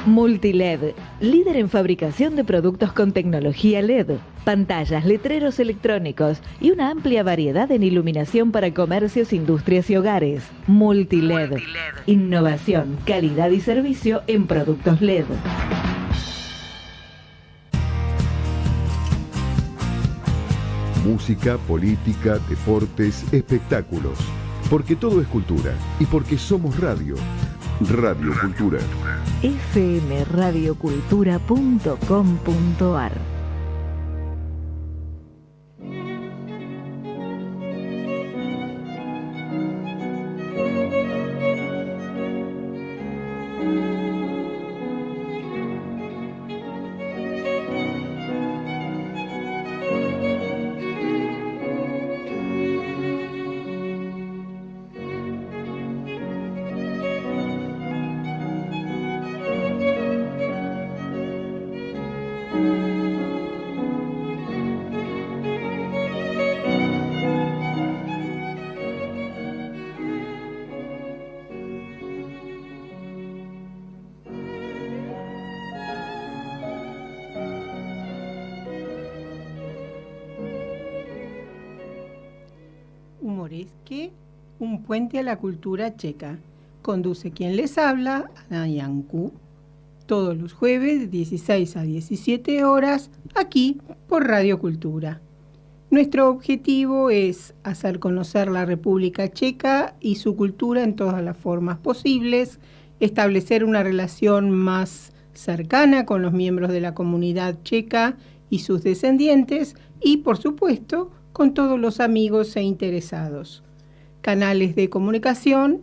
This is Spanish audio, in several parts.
Multiled, líder en fabricación de productos con tecnología LED, pantallas, letreros electrónicos y una amplia variedad en iluminación para comercios, industrias y hogares. Multiled, innovación, calidad y servicio en productos LED. Música, política, deportes, espectáculos. Porque todo es cultura y porque somos radio. Radio Cultura. fmradiocultura.com.ar. Humoresque, un puente a la cultura checa. Conduce quien les habla, Ana Iancu. Todos los jueves de 16 a 17 horas, aquí por Radio Cultura. Nuestro objetivo es hacer conocer la República Checa y su cultura en todas las formas posibles, establecer una relación más cercana con los miembros de la comunidad checa y sus descendientes y, por supuesto, con todos los amigos e interesados. Canales de comunicación,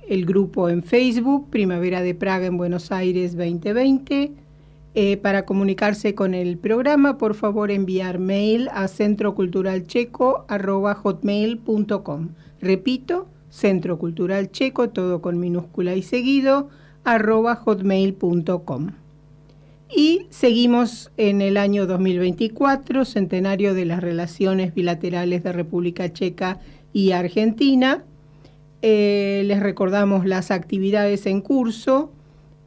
el grupo en Facebook, Primavera de Praga en Buenos Aires 2020. Para comunicarse con el programa, por favor enviar mail a centroculturalcheco@hotmail.com. Repito, centroculturalcheco, todo con minúscula y seguido, @hotmail.com. Y seguimos en el año 2024, centenario de las relaciones bilaterales de República Checa y Argentina. Les recordamos las actividades en curso.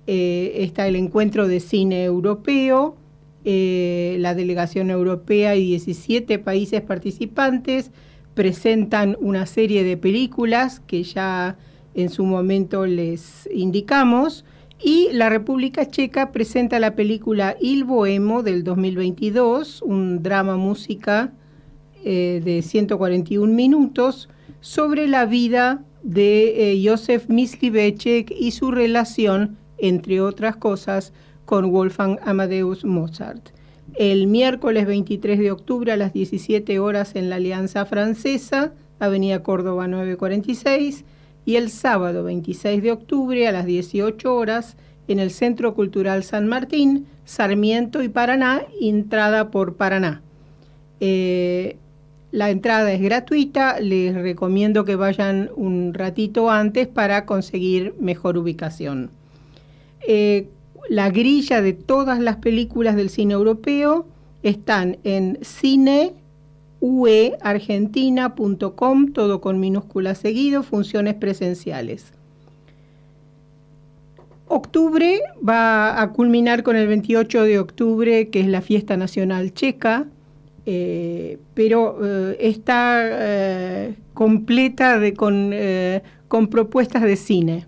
Está el encuentro de cine europeo, la delegación europea y 17 países participantes presentan una serie de películas que ya en su momento les indicamos. Y la República Checa presenta la película Il Bohemo del 2022, un drama música de 141 minutos sobre la vida de Józef Mysliveček y su relación, entre otras cosas, con Wolfgang Amadeus Mozart. El miércoles 23 de octubre a las 17 horas en la Alianza Francesa, Avenida Córdoba 946, y el sábado 26 de octubre a las 18 horas en el Centro Cultural San Martín, Sarmiento y Paraná, entrada por Paraná. La entrada es gratuita, les recomiendo que vayan un ratito antes para conseguir mejor ubicación. La grilla de todas las películas del cine europeo están en cineueargentina.com, todo con minúsculas seguido, funciones presenciales. Octubre va a culminar con el 28 de octubre, que es la Fiesta Nacional Checa, pero está completa con propuestas de cine.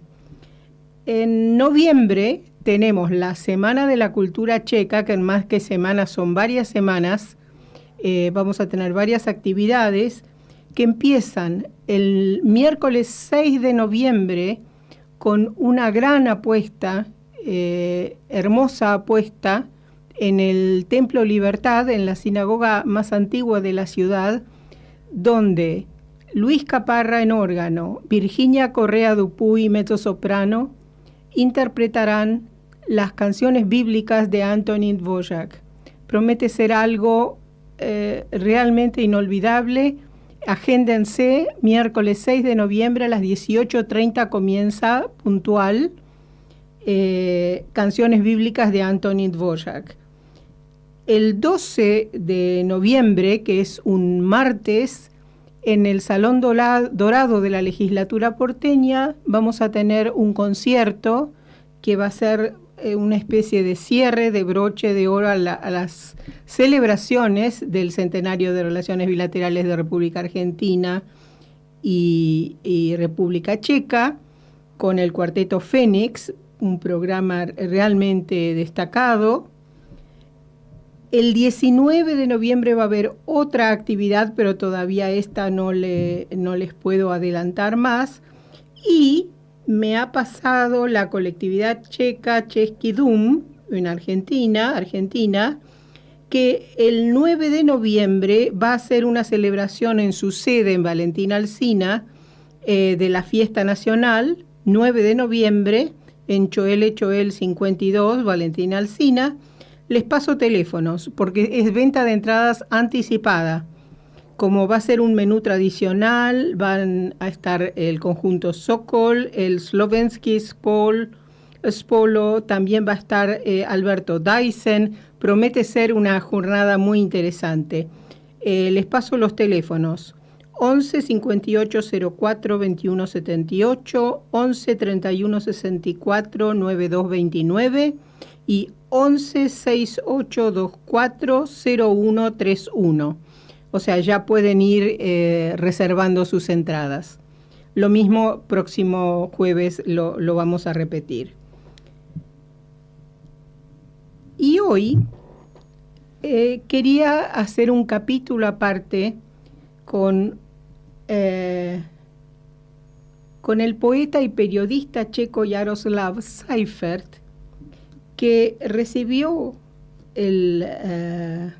En noviembre tenemos la Semana de la Cultura Checa, que en más que semanas son varias semanas. Vamos a tener varias actividades que empiezan el miércoles 6 de noviembre con una gran apuesta, hermosa apuesta, en el Templo Libertad, en la sinagoga más antigua de la ciudad, donde Luis Caparra en órgano, Virginia Correa Dupuy, mezzosoprano, interpretarán las canciones bíblicas de Antonín Dvořák. Promete ser algo realmente inolvidable. Agéndense, miércoles 6 de noviembre a las 18:30 comienza puntual canciones bíblicas de Antonín Dvořák. El 12 de noviembre, que es un martes, en el Salón Dorado de la Legislatura porteña vamos a tener un concierto que va a ser una especie de cierre, de broche de oro a las celebraciones del centenario de relaciones bilaterales de República Argentina y República Checa, con el Cuarteto Fénix, un programa realmente destacado. El 19 de noviembre va a haber otra actividad, pero todavía esta no les puedo adelantar más. Y me ha pasado la colectividad checa Český dům en Argentina, que el 9 de noviembre va a hacer una celebración en su sede en Valentín Alsina de la fiesta nacional, 9 de noviembre, en Choel 52, Valentín Alsina. Les paso teléfonos porque es venta de entradas anticipada. Como va a ser un menú tradicional, van a estar el conjunto Sokol, el Slovenski Spolo, también va a estar Alberto Dyson. Promete ser una jornada muy interesante. Les paso los teléfonos: 11 58 04 21 78, 11 31 64 92 29 y 11 68 24 01 31. O sea, ya pueden ir reservando sus entradas. Lo mismo próximo jueves lo vamos a repetir. Y hoy quería hacer un capítulo aparte con el poeta y periodista checo Jaroslav Seifert, que recibió el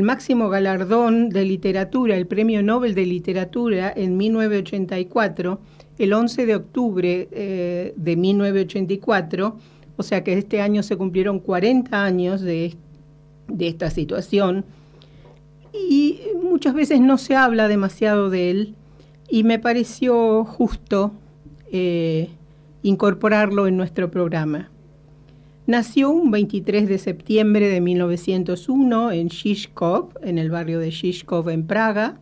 máximo galardón de literatura, el Premio Nobel de Literatura en 1984, el 11 de octubre de 1984, o sea que este año se cumplieron 40 años de esta situación, y muchas veces no se habla demasiado de él, y me pareció justo incorporarlo en nuestro programa. Nació un 23 de septiembre de 1901 en Žižkov, en el barrio de Žižkov en Praga,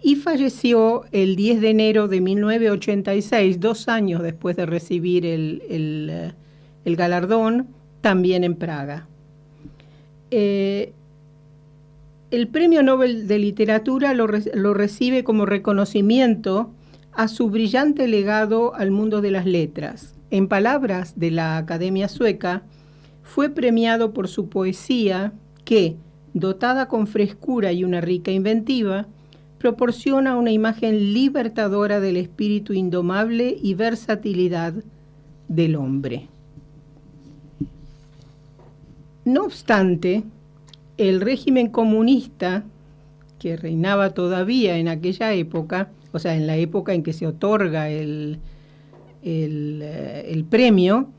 y falleció el 10 de enero de 1986, 2 años después de recibir el galardón, también en Praga. El Premio Nobel de Literatura lo recibe como reconocimiento a su brillante legado al mundo de las letras. En palabras de la Academia Sueca, fue premiado por su poesía que, dotada con frescura y una rica inventiva, proporciona una imagen libertadora del espíritu indomable y versatilidad del hombre. No obstante, el régimen comunista que reinaba todavía en aquella época, o sea, en la época en que se otorga el premio,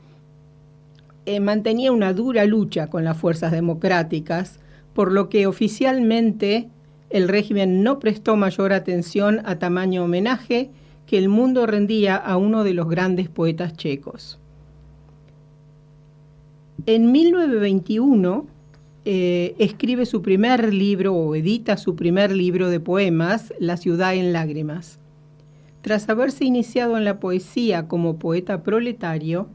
mantenía una dura lucha con las fuerzas democráticas, por lo que oficialmente el régimen no prestó mayor atención a tamaño homenaje que el mundo rendía a uno de los grandes poetas checos. En 1921 escribe su primer libro, o edita su primer libro de poemas, La ciudad en lágrimas. Tras haberse iniciado en la poesía como poeta proletario,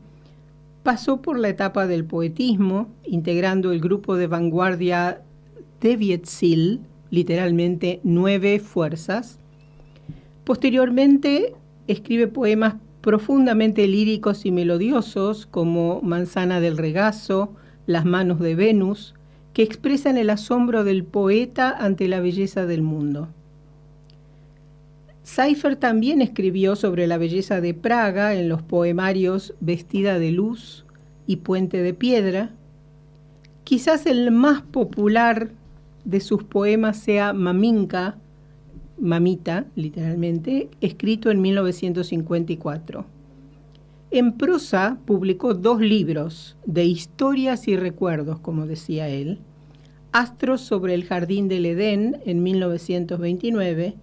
pasó por la etapa del poetismo, integrando el grupo de vanguardia Devět sil, literalmente 9 fuerzas. Posteriormente escribe poemas profundamente líricos y melodiosos como Manzana del regazo, Las manos de Venus, que expresan el asombro del poeta ante la belleza del mundo. Seifert también escribió sobre la belleza de Praga en los poemarios Vestida de luz y Puente de piedra. Quizás el más popular de sus poemas sea Maminka, Mamita, literalmente, escrito en 1954. En prosa publicó 2 libros de historias y recuerdos, como decía él: Astros sobre el jardín del Edén en 1929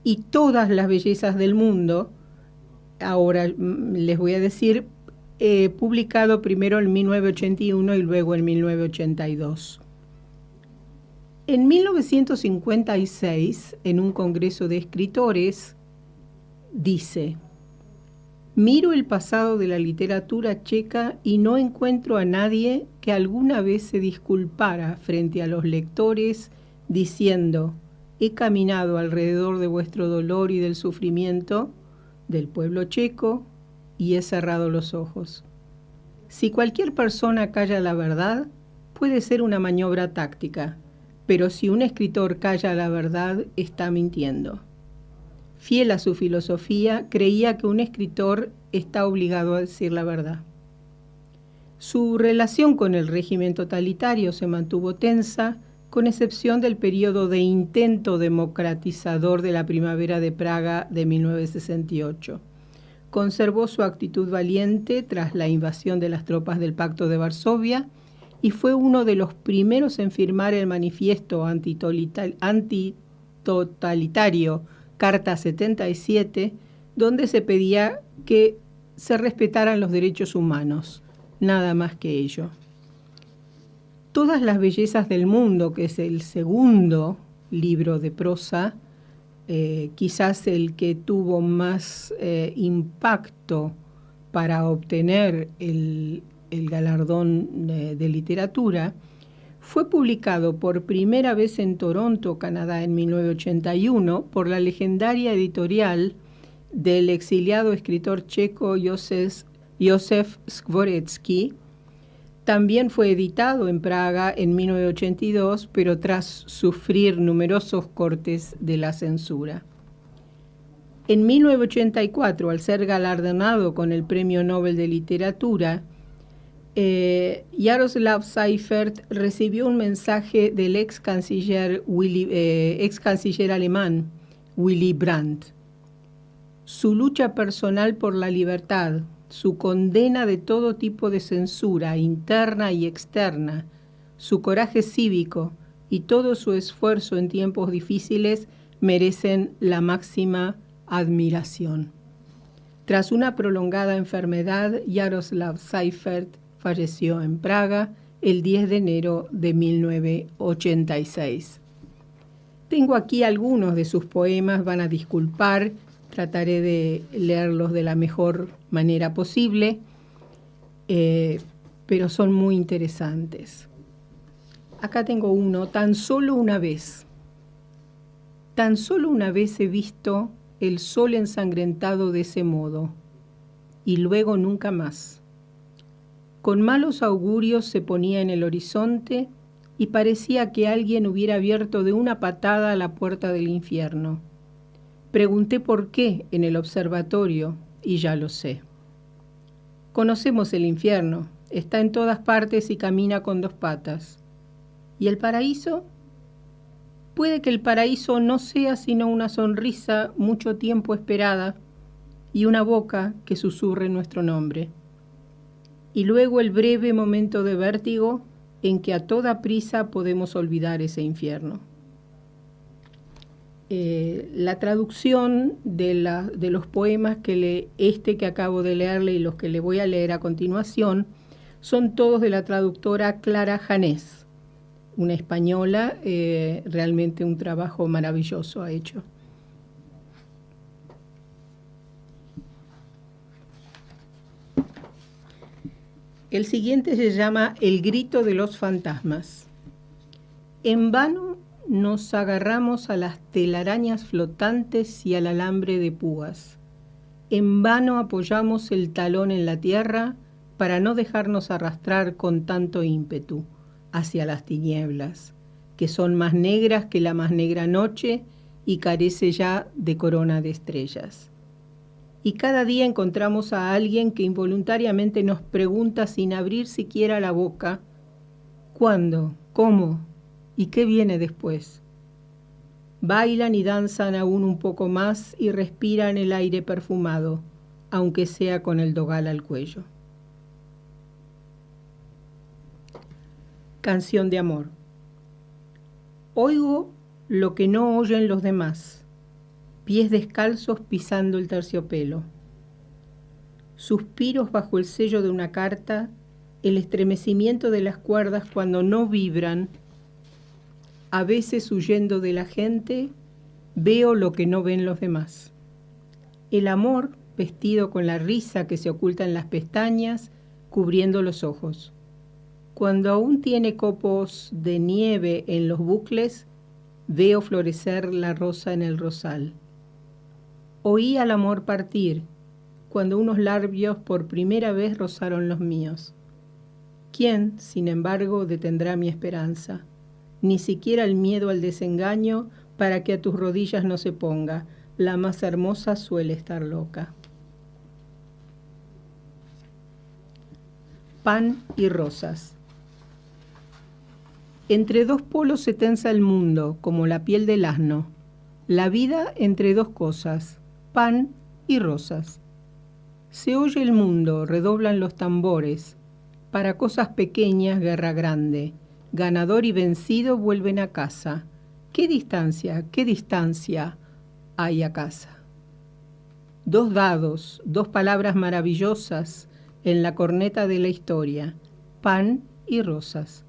y Todas las bellezas del mundo, ahora les voy a decir, publicado primero en 1981 y luego en 1982. En 1956, en un congreso de escritores, dice: Miro el pasado de la literatura checa y no encuentro a nadie que alguna vez se disculpara frente a los lectores diciendo: he caminado alrededor de vuestro dolor y del sufrimiento del pueblo checo y he cerrado los ojos. Si cualquier persona calla la verdad, puede ser una maniobra táctica, pero si un escritor calla la verdad, está mintiendo. Fiel a su filosofía, creía que un escritor está obligado a decir la verdad. Su relación con el régimen totalitario se mantuvo tensa, con excepción del periodo de intento democratizador de la Primavera de Praga de 1968. Conservó su actitud valiente tras la invasión de las tropas del Pacto de Varsovia y fue uno de los primeros en firmar el manifiesto antitotalitario Carta 77, donde se pedía que se respetaran los derechos humanos, nada más que ello. Todas las bellezas del mundo, que es el segundo libro de prosa, quizás el que tuvo más impacto para obtener el galardón de literatura, fue publicado por primera vez en Toronto, Canadá, en 1981 por la legendaria editorial del exiliado escritor checo Józef Skvorecký. También fue editado en Praga en 1982, pero tras sufrir numerosos cortes de la censura. En 1984, al ser galardonado con el Premio Nobel de Literatura, Jaroslav Seifert recibió un mensaje del ex canciller alemán Willy Brandt. Su lucha personal por la libertad, su condena de todo tipo de censura interna y externa, su coraje cívico y todo su esfuerzo en tiempos difíciles merecen la máxima admiración. Tras una prolongada enfermedad, Jaroslav Seifert falleció en Praga el 10 de enero de 1986. Tengo aquí algunos de sus poemas, van a disculpar, trataré de leerlos de la mejor manera posible, pero son muy interesantes. Acá tengo uno: tan solo una vez he visto el sol ensangrentado de ese modo, y luego nunca más. Con malos augurios se ponía en el horizonte y parecía que alguien hubiera abierto de una patada la puerta del infierno. Pregunté por qué en el observatorio y ya lo sé. Conocemos el infierno, está en todas partes y camina con dos patas. ¿Y el paraíso? Puede que el paraíso no sea sino una sonrisa mucho tiempo esperada y una boca que susurre nuestro nombre. Y luego el breve momento de vértigo en que a toda prisa podemos olvidar ese infierno. La traducción de los poemas que acabo de leerle y los que le voy a leer a continuación son todos de la traductora Clara Janés, una española, realmente un trabajo maravilloso ha hecho. El siguiente se llama El grito de los fantasmas. En vano nos agarramos a las telarañas flotantes y al alambre de púas. En vano apoyamos el talón en la tierra para no dejarnos arrastrar con tanto ímpetu hacia las tinieblas, que son más negras que la más negra noche y carece ya de corona de estrellas. Y cada día encontramos a alguien que involuntariamente nos pregunta sin abrir siquiera la boca: ¿cuándo? ¿Cómo? ¿Y qué viene después? Bailan y danzan aún un poco más y respiran el aire perfumado, aunque sea con el dogal al cuello. Canción de amor. Oigo lo que no oyen los demás. Pies descalzos pisando el terciopelo. Suspiros bajo el sello de una carta, el estremecimiento de las cuerdas cuando no vibran. A veces huyendo de la gente, veo lo que no ven los demás. El amor vestido con la risa que se oculta en las pestañas, cubriendo los ojos. Cuando aún tiene copos de nieve en los bucles, veo florecer la rosa en el rosal. Oí al amor partir, cuando unos labios por primera vez rozaron los míos. ¿Quién, sin embargo, detendrá mi esperanza? Ni siquiera el miedo al desengaño para que a tus rodillas no se ponga. La más hermosa suele estar loca. Pan y rosas. Entre dos polos se tensa el mundo, como la piel del asno. La vida entre dos cosas, pan y rosas. Se oye el mundo, redoblan los tambores. Para cosas pequeñas, guerra grande. Ganador y vencido vuelven a casa. qué distancia hay a casa? Dos dados, dos palabras maravillosas en la corneta de la historia, pan y rosas.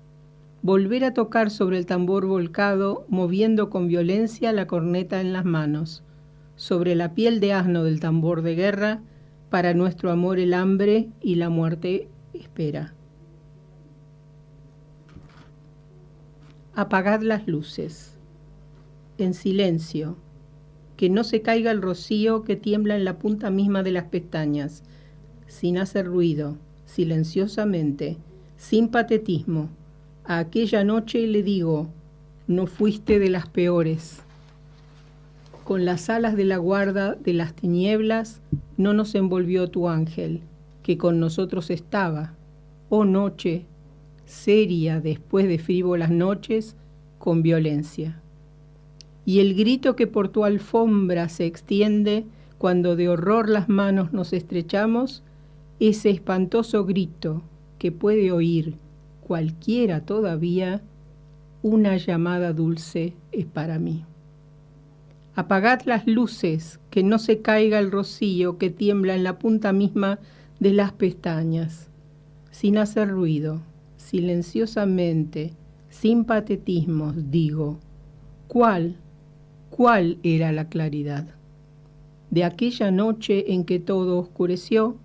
Volver a tocar sobre el tambor volcado, moviendo con violencia la corneta en las manos. Sobre la piel de asno del tambor de guerra, para nuestro amor el hambre y la muerte espera. Apagad las luces. En silencio. Que no se caiga el rocío que tiembla en la punta misma de las pestañas, sin hacer ruido, silenciosamente, sin patetismo. A aquella noche le digo, no fuiste de las peores. Con las alas de la guarda de las tinieblas no nos envolvió tu ángel, que con nosotros estaba. Oh noche, seria después de frívolas noches, con violencia. Y el grito que por tu alfombra se extiende cuando de horror las manos nos estrechamos, ese espantoso grito que puede oír cualquiera todavía, una llamada dulce es para mí. Apagad las luces, que no se caiga el rocío que tiembla en la punta misma de las pestañas, sin hacer ruido, silenciosamente, sin patetismos, digo, ¿cuál era la claridad? De aquella noche en que todo oscureció,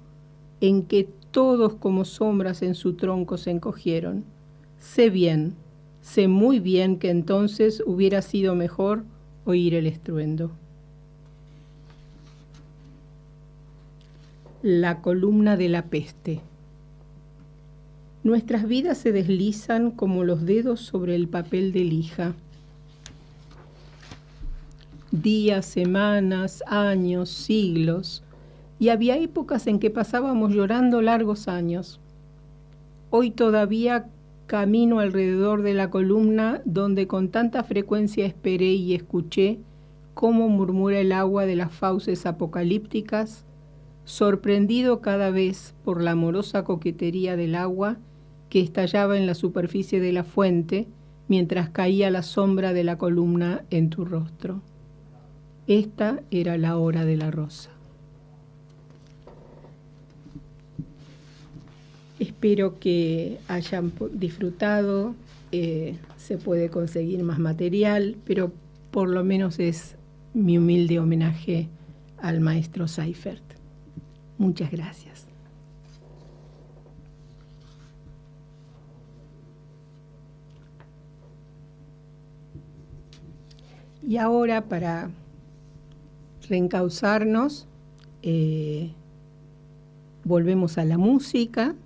en que todos como sombras en su tronco se encogieron. Sé muy bien que entonces hubiera sido mejor oír el estruendo. La columna de la peste. Nuestras vidas se deslizan como los dedos sobre el papel de lija. Días, semanas, años, siglos, y había épocas en que pasábamos llorando largos años. Hoy todavía camino alrededor de la columna donde con tanta frecuencia esperé y escuché cómo murmura el agua de las fauces apocalípticas, sorprendido cada vez por la amorosa coquetería del agua que estallaba en la superficie de la fuente mientras caía la sombra de la columna en tu rostro. Esta era la hora de la rosa. Espero que hayan disfrutado. Se puede conseguir más material, pero por lo menos es mi humilde homenaje al maestro Seifert. Muchas gracias. Y ahora, para reencauzarnos, volvemos a la música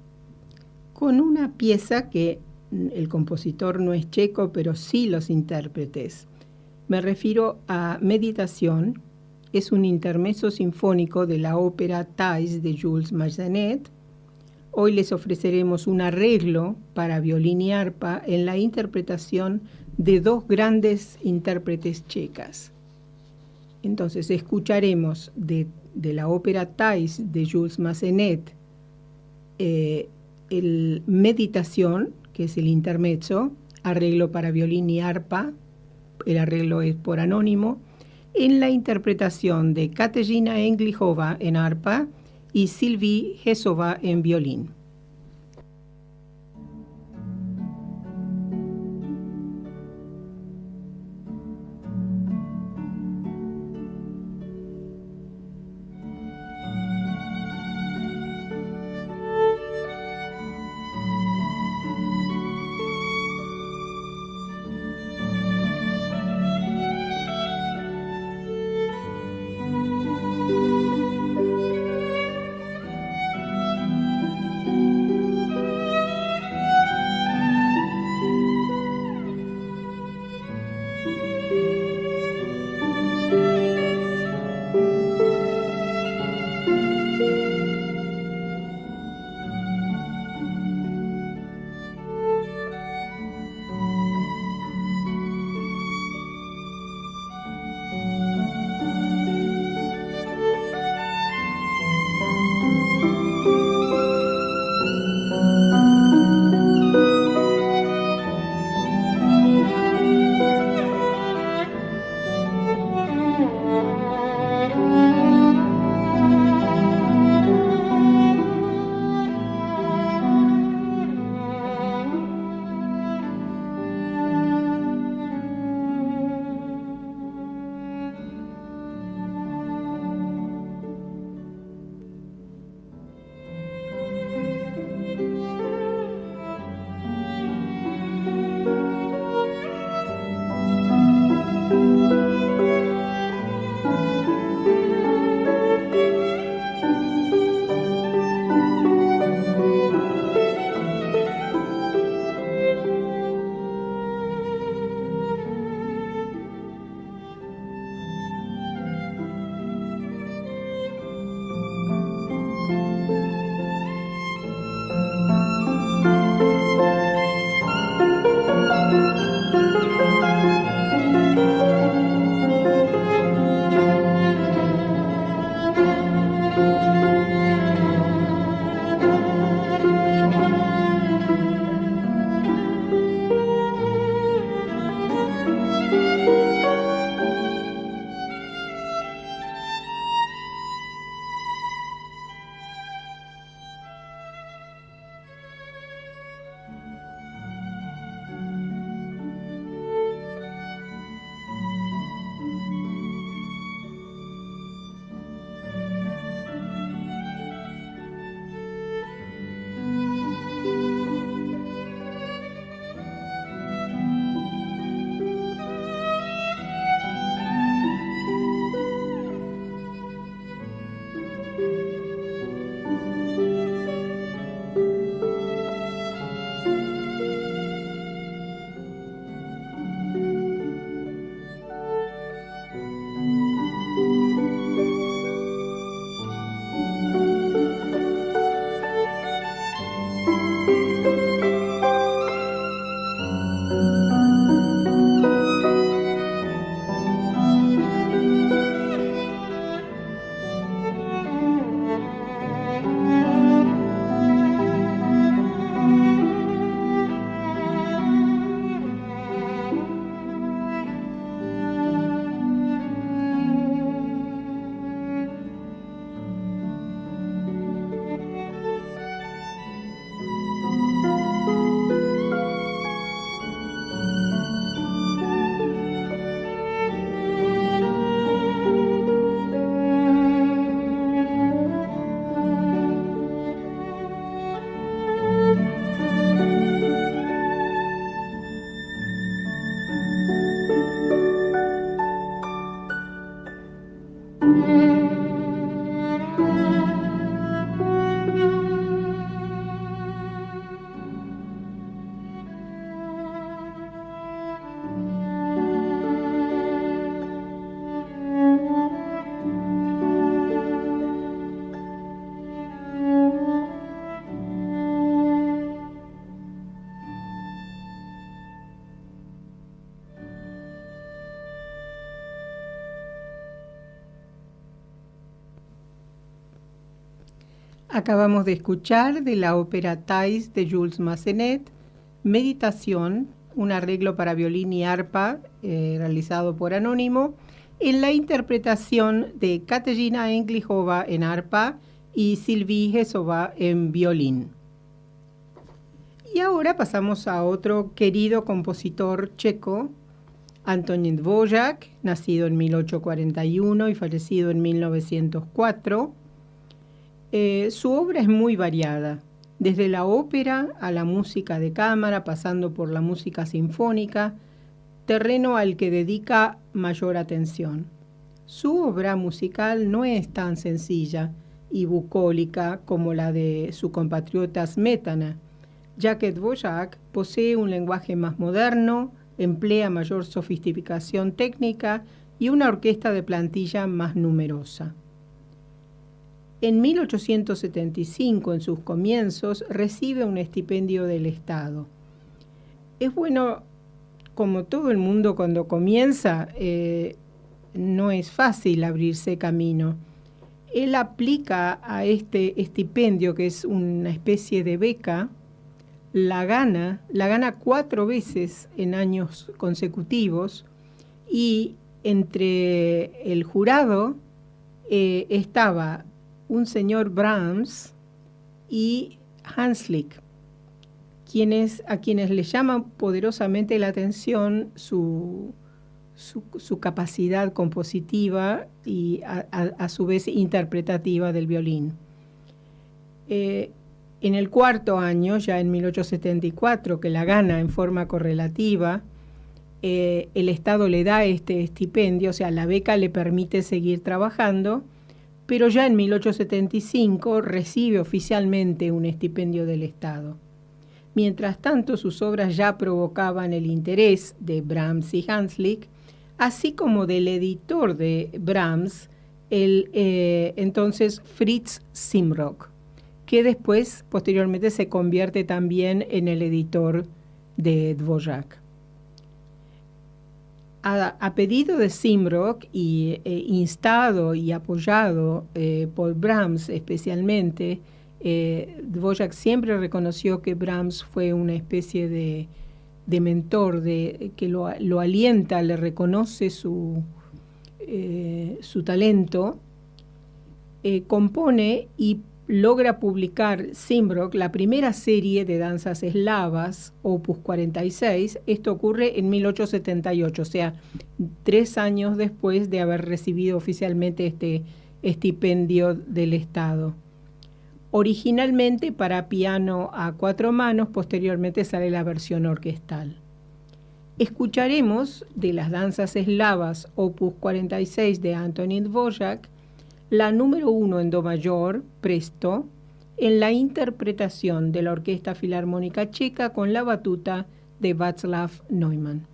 con una pieza que el compositor no es checo, pero sí los intérpretes. Me refiero a Meditación. Es un intermezzo sinfónico de la ópera Thais de Jules Massenet. Hoy les ofreceremos un arreglo para violín y arpa en la interpretación de dos grandes intérpretes checas. Entonces escucharemos de la ópera Thais de Jules Massenet el Meditación, que es el intermezzo, arreglo para violín y arpa, el arreglo es por Anónimo, en la interpretación de Kateřina Englichová en arpa y Sylvie Hesová en violín. Acabamos de escuchar de la ópera Thais de Jules Massenet, Meditación, un arreglo para violín y arpa realizado por Anónimo, en la interpretación de Kateřina Englichova en arpa y Sylvie Hesova en violín. Y ahora pasamos a otro querido compositor checo, Antonín Dvořák, nacido en 1841 y fallecido en 1904. Su obra es muy variada, desde la ópera a la música de cámara, pasando por la música sinfónica, terreno al que dedica mayor atención. Su obra musical no es tan sencilla y bucólica como la de su compatriota Smetana, ya que Dvořák posee un lenguaje más moderno, emplea mayor sofisticación técnica y una orquesta de plantilla más numerosa. En 1875, en sus comienzos, recibe un estipendio del Estado. Es bueno, como todo el mundo cuando comienza, no es fácil abrirse camino. Él aplica a este estipendio, que es una especie de beca, la gana 4 veces en años consecutivos, y entre el jurado estaba un señor Brahms y Hanslick, a quienes le llama poderosamente la atención su capacidad compositiva y a su vez interpretativa del violín. En el 4.º año, ya en 1874, que la gana en forma correlativa, el Estado le da este estipendio, o sea, la beca le permite seguir trabajando, pero ya en 1875 recibe oficialmente un estipendio del Estado. Mientras tanto, sus obras ya provocaban el interés de Brahms y Hanslick, así como del editor de Brahms, el entonces Fritz Simrock, que después, posteriormente, se convierte también en el editor de Dvořák. A pedido de Simrock y instado y apoyado por Brahms especialmente, Dvořák siempre reconoció que Brahms fue una especie de mentor, que lo alienta, le reconoce su talento, compone y logra publicar Simrock la primera serie de danzas eslavas, Opus 46. Esto ocurre en 1878, o sea, 3 años después de haber recibido oficialmente este estipendio del Estado. Originalmente para piano a 4 manos, posteriormente sale la versión orquestal. Escucharemos de las danzas eslavas Opus 46 de Antonín Dvořák la número 1 en do mayor, Presto, en la interpretación de la Orquesta Filarmónica Checa con la batuta de Václav Neumann.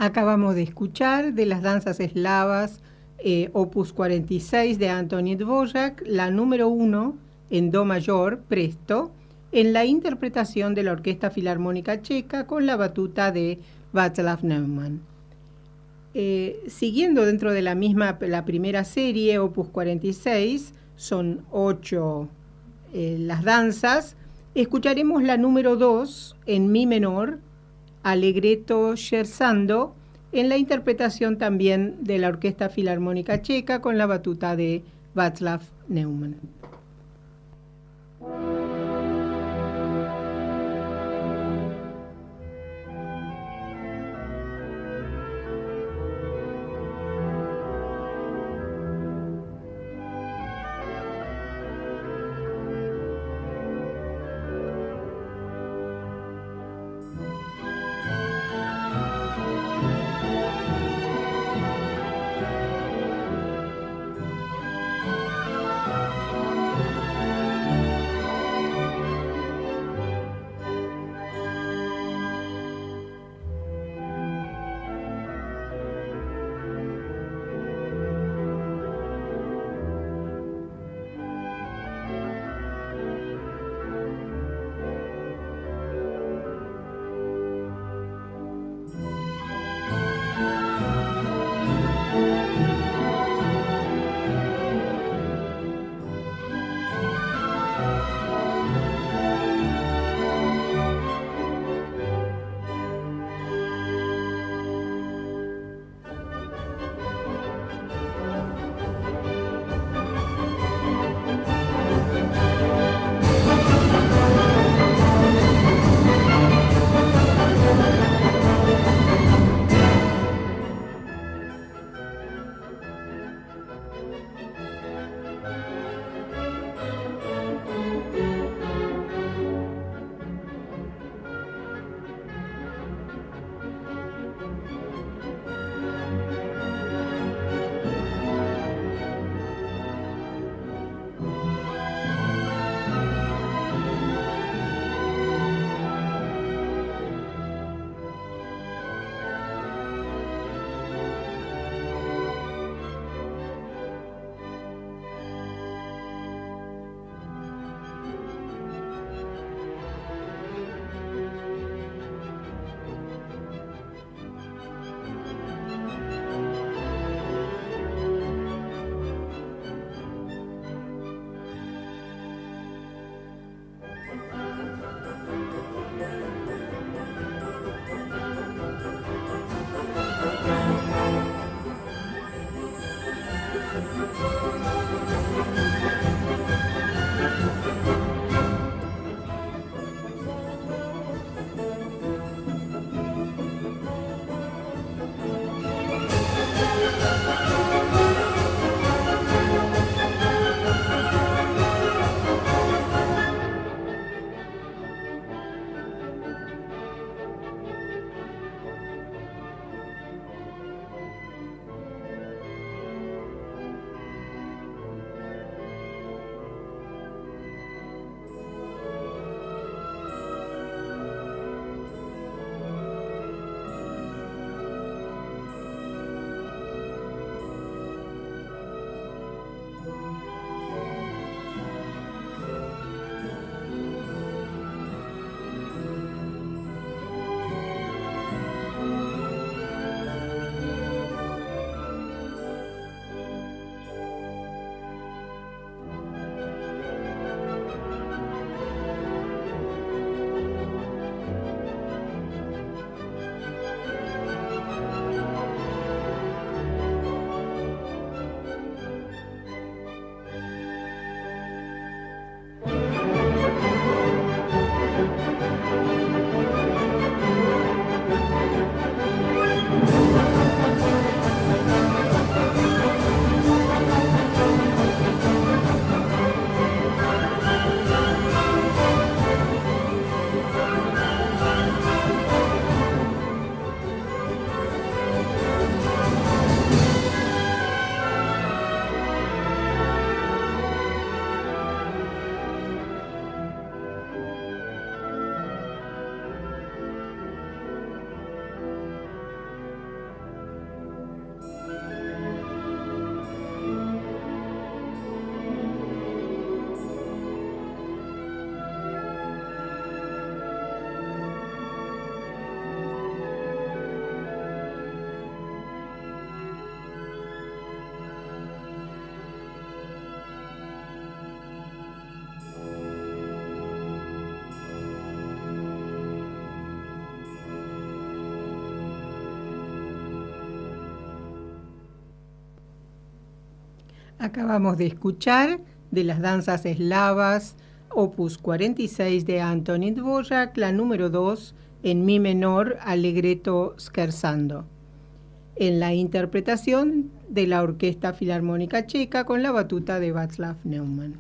Acabamos de escuchar de las danzas eslavas, opus 46 de Antonín Dvořák, la número 1 en do mayor, presto, en la interpretación de la Orquesta Filarmónica Checa con la batuta de Václav Neumann. Siguiendo dentro de la primera serie, opus 46, son 8 las danzas, escucharemos la número 2 en mi menor, Allegretto scherzando, en la interpretación también de la Orquesta Filarmónica Checa con la batuta de Václav Neumann. Acabamos de escuchar de las danzas eslavas, opus 46 de Antonín Dvořák, la número 2 en mi menor, Allegretto scherzando, en la interpretación de la Orquesta Filarmónica Checa con la batuta de Václav Neumann.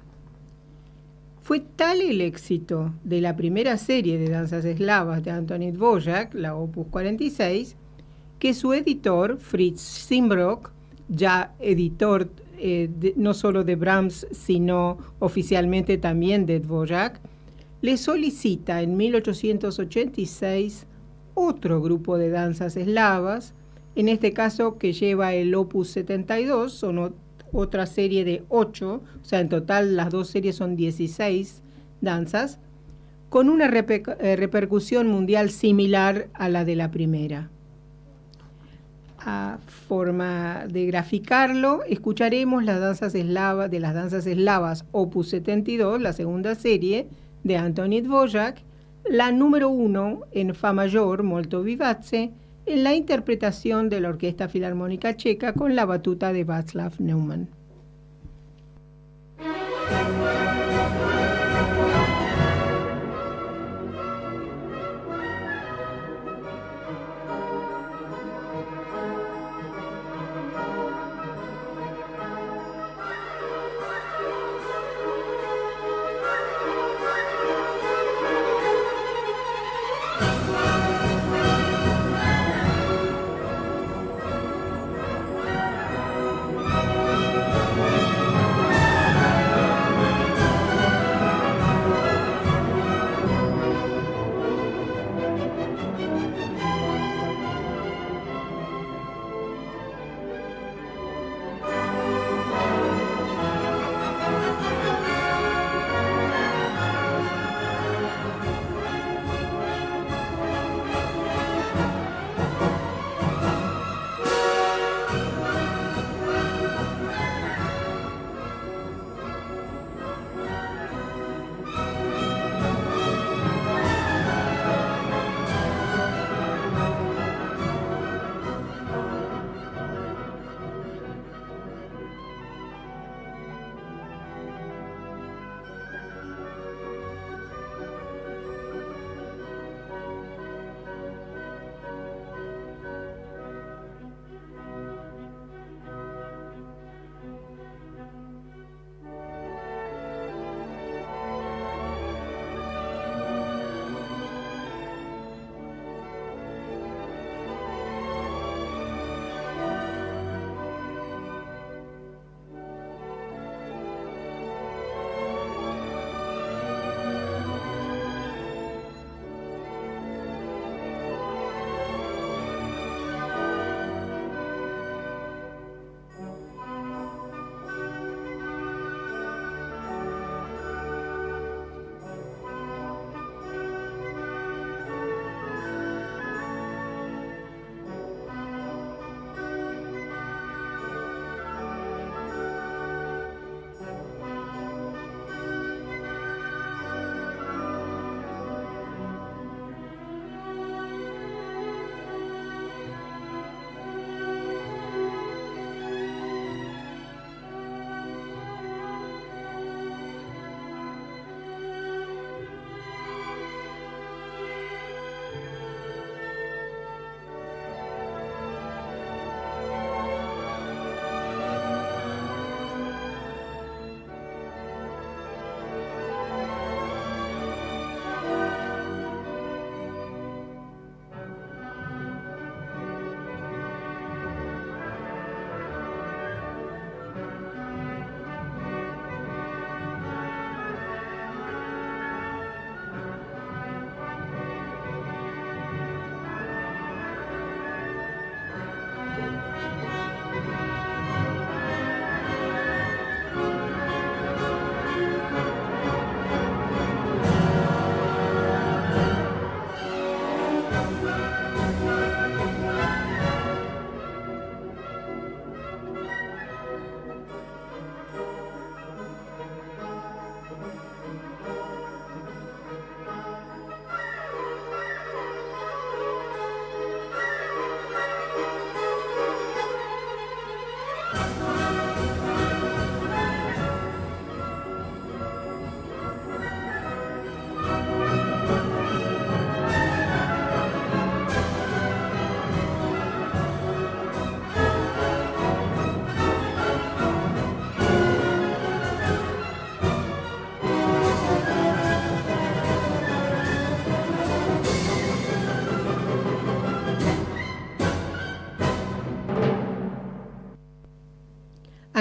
Fue tal el éxito de la primera serie de danzas eslavas de Antonín Dvořák, la opus 46, que su editor, Fritz Simbrock, ya editor no solo de Brahms, sino oficialmente también de Dvořák, le solicita en 1886 otro grupo de danzas eslavas, en este caso que lleva el opus 72, son otra serie de 8, o sea, en total las dos series son 16 danzas, con una repercusión mundial similar a la de la primera. A forma de graficarlo, escucharemos las danzas eslavas, de las danzas eslavas opus 72, la segunda serie de Antonín Dvořák, la número 1 en fa mayor, molto vivace, en la interpretación de la Orquesta Filarmónica Checa con la batuta de Václav Neumann.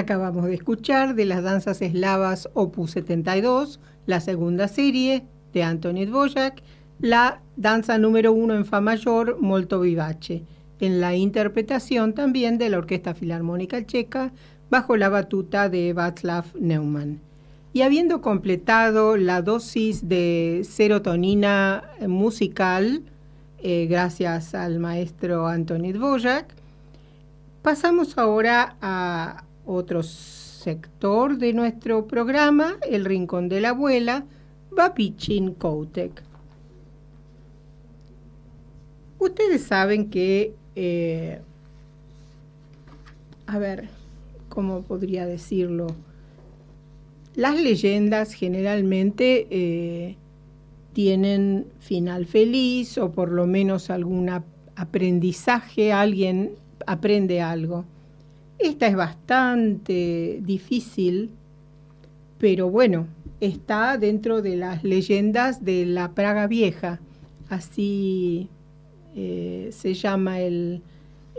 Acabamos de escuchar de las danzas eslavas Opus 72, la segunda serie de Anthony Dvořák, la danza número 1 en fa mayor, Molto vivace, en la interpretación también de la Orquesta Filarmónica Checa, bajo la batuta de Václav Neumann. Y habiendo completado la dosis de serotonina musical, gracias al maestro Anthony Dvořák, pasamos ahora a otro sector de nuestro programa, el Rincón de la Abuela, Babichin Koutek. Ustedes saben que, ¿cómo podría decirlo? Las leyendas generalmente tienen final feliz o por lo menos algún aprendizaje, alguien aprende algo. Esta es bastante difícil, pero bueno, está dentro de las leyendas de la Praga Vieja, así se llama el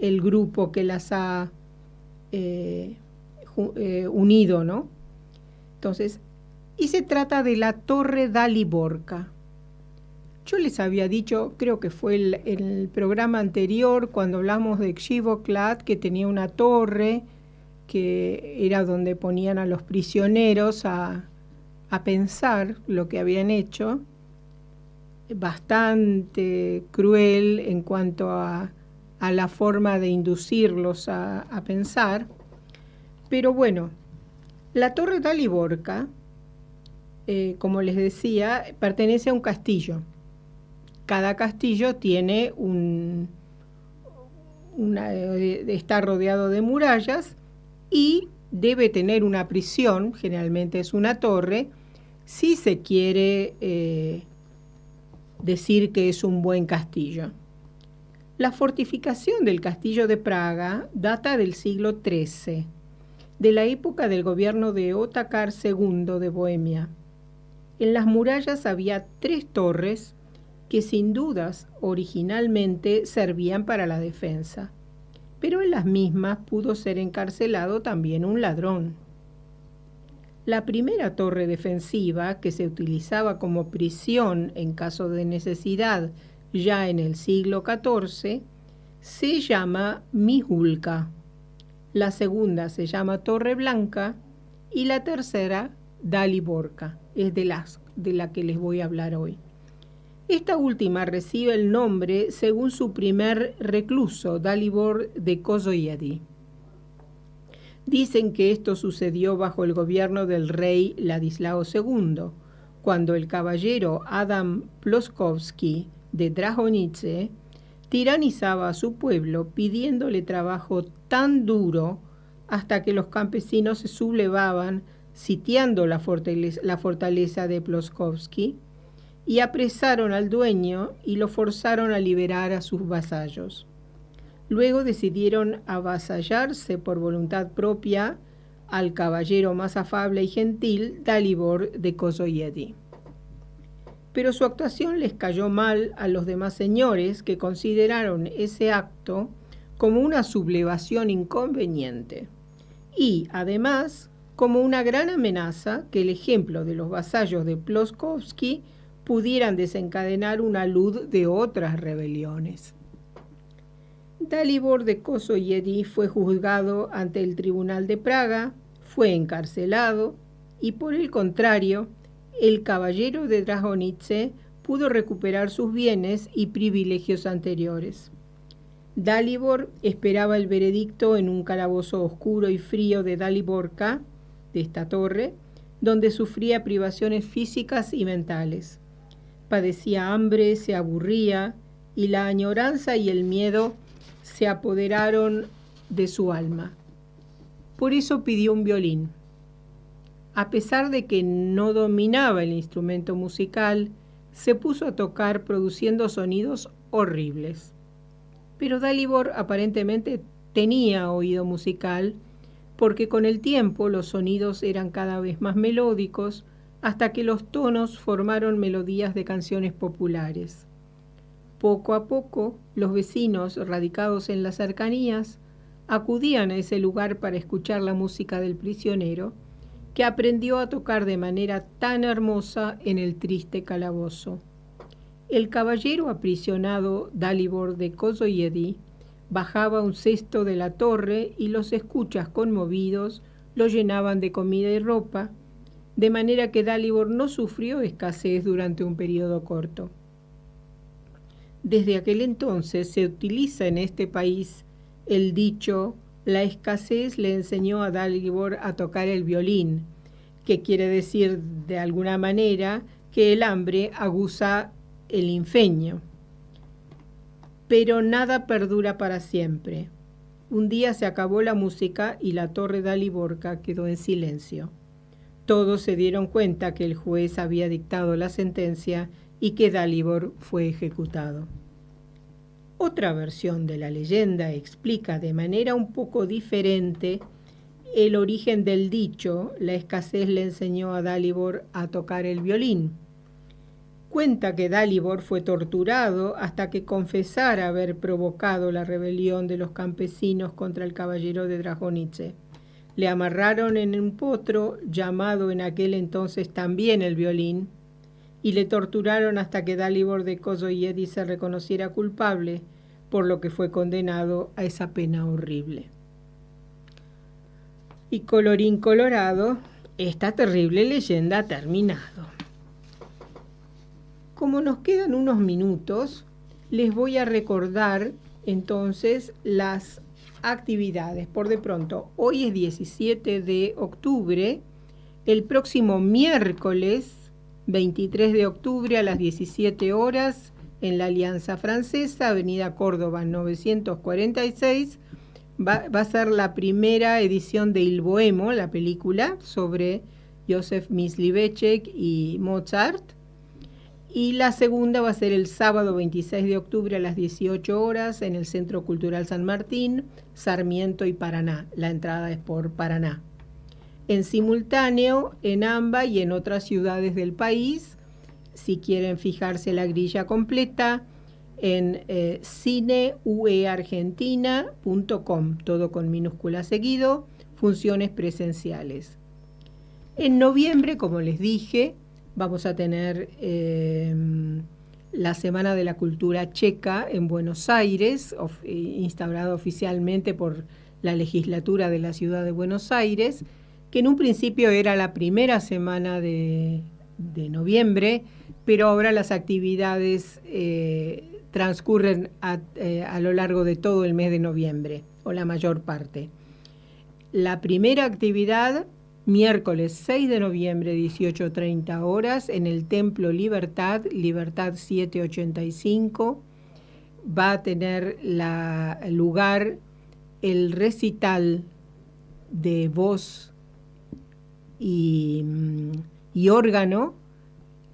grupo que las ha unido, ¿no? Entonces, y se trata de la Torre Daliborka. Yo les había dicho, creo que fue en el programa anterior, cuando hablamos de Kshivoklat, que tenía una torre que era donde ponían a los prisioneros a pensar lo que habían hecho, bastante cruel en cuanto a la forma de inducirlos a pensar. Pero bueno, la Torre Daliborka, como les decía, pertenece a un castillo. Cada castillo tiene está rodeado de murallas y debe tener una prisión, generalmente es una torre, si se quiere decir que es un buen castillo. La fortificación del castillo de Praga data del siglo XIII, de la época del gobierno de Otakar II de Bohemia. En las murallas había 3 torres que sin dudas originalmente servían para la defensa, pero en las mismas pudo ser encarcelado también un ladrón. La primera torre defensiva, que se utilizaba como prisión en caso de necesidad ya en el siglo XIV, se llama Mihulka. La segunda se llama Torre Blanca y la tercera Daliborka, es de la que les voy a hablar hoy. Esta última recibe el nombre según su primer recluso, Dalibor de Kozoyedi. Dicen que esto sucedió bajo el gobierno del rey Ladislao II, cuando el caballero Adam Ploskovsky de Drahonice tiranizaba a su pueblo pidiéndole trabajo tan duro hasta que los campesinos se sublevaban sitiando la fortaleza de Ploskovsky y apresaron al dueño y lo forzaron a liberar a sus vasallos. Luego decidieron avasallarse por voluntad propia al caballero más afable y gentil, Dalibor de Kozoyedi. Pero su actuación les cayó mal a los demás señores, que consideraron ese acto como una sublevación inconveniente y, además, como una gran amenaza que el ejemplo de los vasallos de Ploskovsky pudieran desencadenar una luz de otras rebeliones. Dalibor de Kozoyedi fue juzgado ante el Tribunal de Praga, fue encarcelado y, por el contrario, el caballero de Drahonice pudo recuperar sus bienes y privilegios anteriores. Dalibor esperaba el veredicto en un calabozo oscuro y frío de Daliborka, de esta torre, donde sufría privaciones físicas y mentales. Padecía hambre, se aburría y la añoranza y el miedo se apoderaron de su alma. Por eso pidió un violín. A pesar de que no dominaba el instrumento musical, se puso a tocar produciendo sonidos horribles. Pero Dalibor aparentemente tenía oído musical, porque con el tiempo los sonidos eran cada vez más melódicos, hasta que los tonos formaron melodías de canciones populares. Poco a poco, los vecinos radicados en las cercanías acudían a ese lugar para escuchar la música del prisionero, que aprendió a tocar de manera tan hermosa en el triste calabozo. El caballero aprisionado Dalibor de Kozoyedi bajaba un cesto de la torre y los escuchas conmovidos lo llenaban de comida y ropa, de manera que Dalibor no sufrió escasez durante un periodo corto. Desde aquel entonces se utiliza en este país el dicho «La escasez le enseñó a Dalibor a tocar el violín», que quiere decir de alguna manera que el hambre aguza el ingenio. Pero nada perdura para siempre. Un día se acabó la música y la torre Daliborka quedó en silencio. Todos se dieron cuenta que el juez había dictado la sentencia y que Dalibor fue ejecutado. Otra versión de la leyenda explica de manera un poco diferente el origen del dicho «La escasez le enseñó a Dalibor a tocar el violín». Cuenta que Dalibor fue torturado hasta que confesara haber provocado la rebelión de los campesinos contra el caballero de Dragonice. Le amarraron en un potro, llamado en aquel entonces también el violín, y le torturaron hasta que Dalibor de Kozoyedi se reconociera culpable, por lo que fue condenado a esa pena horrible. Y colorín colorado, esta terrible leyenda ha terminado. Como nos quedan unos minutos, les voy a recordar entonces las actividades. Por de pronto, hoy es 17 de octubre, el próximo miércoles 23 de octubre a las 17 horas en la Alianza Francesa, Avenida Córdoba 946, va a ser la primera edición de Il Bohemo, la película sobre Józef Mysliveček y Mozart. Y la segunda va a ser el sábado 26 de octubre a las 18 horas en el Centro Cultural San Martín, Sarmiento y Paraná. La entrada es por Paraná. En simultáneo, en AMBA y en otras ciudades del país, si quieren fijarse la grilla completa, en cineueargentina.com, todo con minúscula seguido, funciones presenciales. En noviembre, como les dije, vamos a tener la Semana de la Cultura Checa en Buenos Aires, instaurada oficialmente por la legislatura de la ciudad de Buenos Aires, que en un principio era la primera semana de noviembre, pero ahora las actividades transcurren a lo largo de todo el mes de noviembre, o la mayor parte. La primera actividad, miércoles 6 de noviembre, 18:30 horas, en el Templo Libertad 785, va a tener lugar el recital de voz y órgano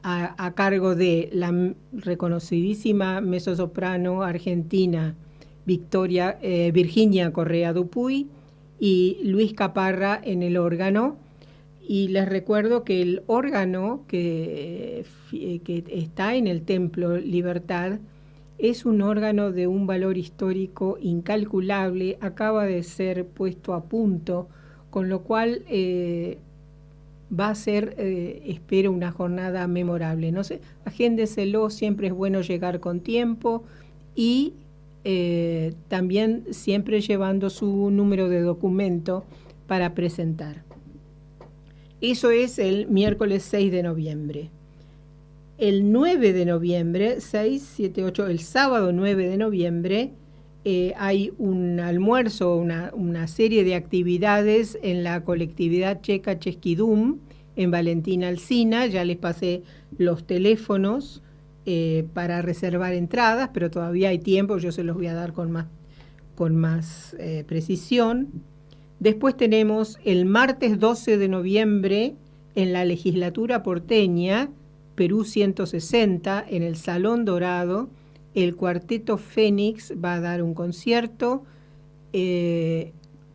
a cargo de la reconocidísima mezzosoprano argentina Virginia Correa Dupuy y Luis Caparra en el órgano. Y les recuerdo que el órgano que está en el Templo Libertad es un órgano de un valor histórico incalculable, acaba de ser puesto a punto, con lo cual va a ser, espero, una jornada memorable. No sé, agéndeselo, siempre es bueno llegar con tiempo y también siempre llevando su número de documento para presentar. Eso es el miércoles 6 de noviembre. El 9 de noviembre, 6, 7, 8, el sábado 9 de noviembre, hay un almuerzo, una serie de actividades en la colectividad checa Český en Valentina Alsina. Ya les pasé los teléfonos para reservar entradas, pero todavía hay tiempo, yo se los voy a dar con más precisión. Después tenemos el martes 12 de noviembre en la legislatura porteña, Perú 160, en el Salón Dorado, el Cuarteto Fénix va a dar un concierto,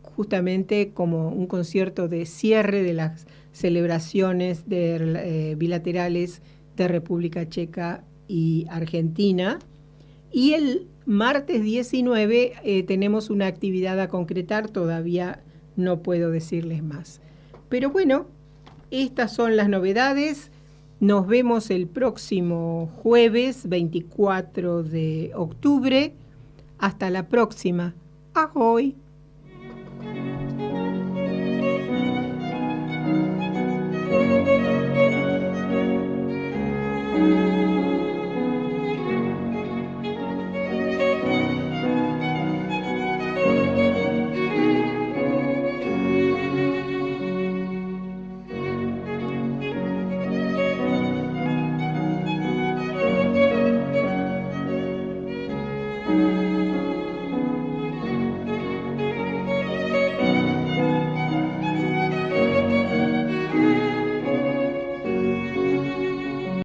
justamente como un concierto de cierre de las celebraciones bilaterales de República Checa y Argentina. Y el martes 19 tenemos una actividad a concretar, todavía no puedo decirles más. Pero bueno, estas son las novedades. Nos vemos el próximo jueves 24 de octubre. Hasta la próxima. Ahoy.